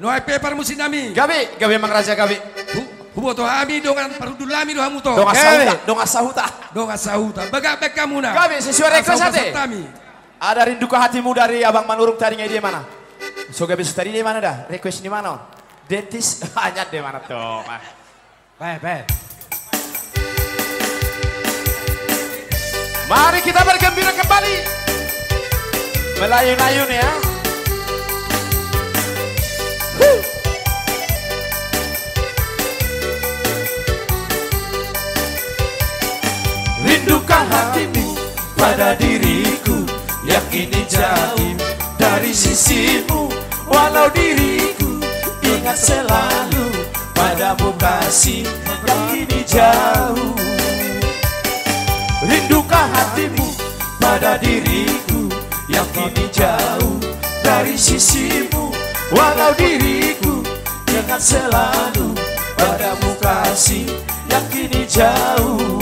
No hay pepar musinami. Gabi mang raja gabi. Hubo to ami dongan parudulami do hamu to. Donga sahuta. Donga sahuta. Baga beka muna. Gabi sesuai request hati. Ada rindukan hatimu dari Abang Manurung tadinya di mana? So Gabi tadi di mana dah? Request di mana? Dentis hanya di mana tuh? Baik. Mari kita bergembira kembali. Melayun-layun ya. Rindukan hatimu pada diriku yang kini jauh dari sisimu. Walau diriku ingat selalu padamu kasih yang kini jauh. Rindukan hatimu pada diriku yang kini jauh dari sisimu. Walau diriku ingat selalu padamu kasih yang kini jauh.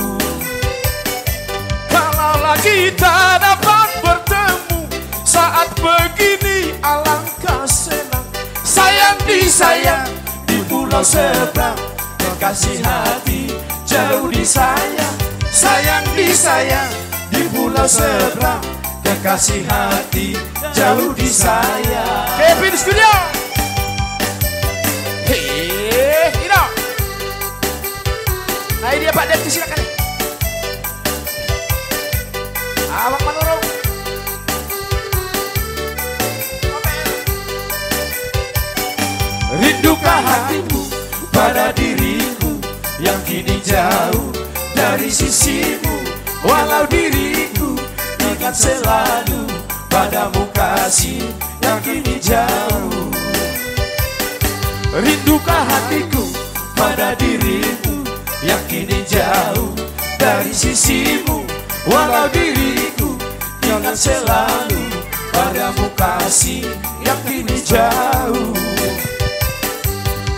Kalaulah kita dapat bertemu saat begini alangkah senang. Sayang disayang di pulau seberang, kekasih hati jauh disayang. Sayang disayang di pulau seberang, kekasih hati jauh disayang. Kevin Studio. Ino. Nah ini dia Pak Denti, silakan. Abang Manurung. Rindukan hatimu pada diriku yang kini jauh dari sisimu. Walau diriku ingat selalu padamu kasih yang kini jauh. Rindukan hatiku pada dirimu yang kini jauh dari sisimu. Walau diriku ingat selalu padamu kasih yang kini jauh.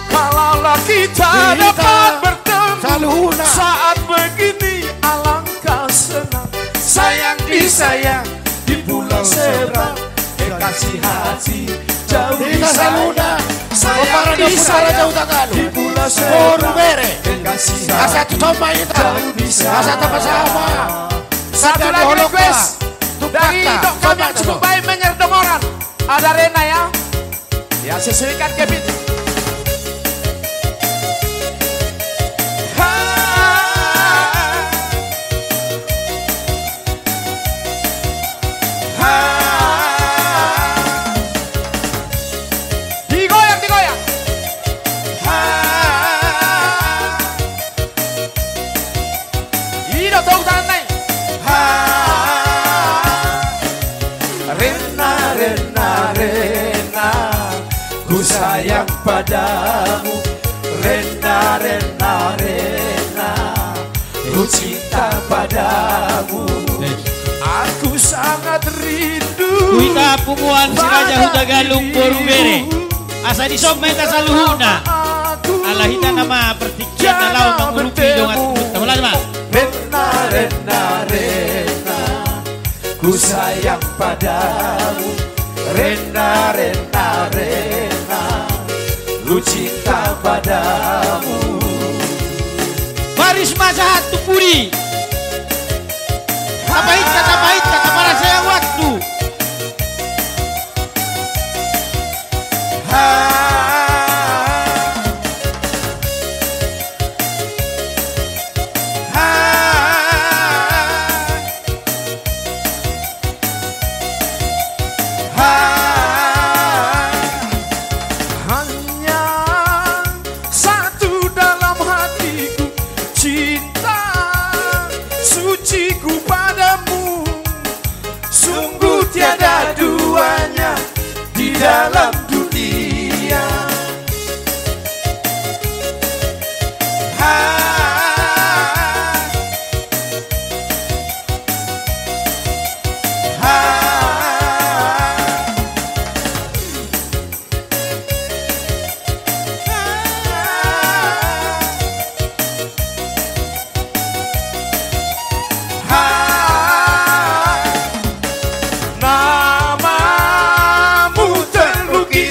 Kalaulah kita dapat bertemu saat begini alangkah senang. Sayang disayang di pulau seberang, kekasih hati jauh disayang. Sayang disayang di pulau seberang, kekasih hati jauh disayang. Satu lagi request dari Dok kami yang cukup baik menyerdong orang. Ada Rena ya. Ya sesuaikan Kevin. Digoyang. Ini tahu tangan naik. Rena, ku sayang padamu. Rena, ku cinta padamu. Aku sangat rindu. Kuita pumuan si Raja Huta Galung Borubere. Asa di sok menta saluhuna. Alahita nama pertikian nalau mengulupi dongat. Tamulan ma. Rena, ku sayang padamu. Rena, ku cinta padamu. Baris masahat tupuri. Tapahit kata para saya waktu. Hanya satu dalam hatiku, cinta suciku padamu. Sungguh tiada duanya di dalam dunia. Namamu terlukis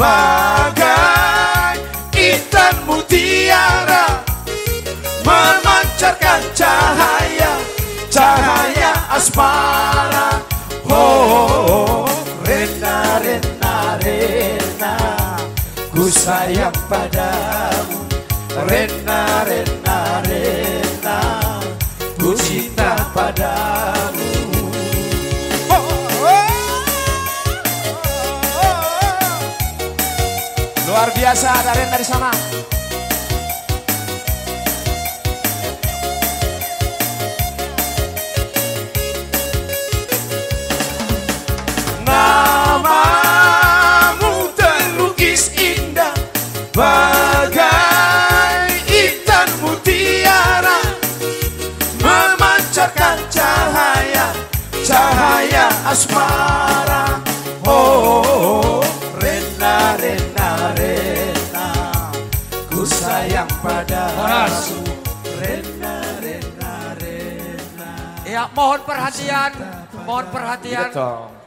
bagai intan mutiara memancarkan cahaya, cahaya asmara. Oh, Rena, Rena, Rena, ku sayang padamu. Rena, Rena, Rena, ku cinta padamu. Luar biasa, ada Rena di sana. Namamu terlukis indah bagai intan mutiara memancarkan cahaya, cahaya asmara. Oh, Rena, Rena, Rena, ku sayang padamu. Rena, Rena, Rena. Ya, mohon perhatian, mohon perhatian. Gitu.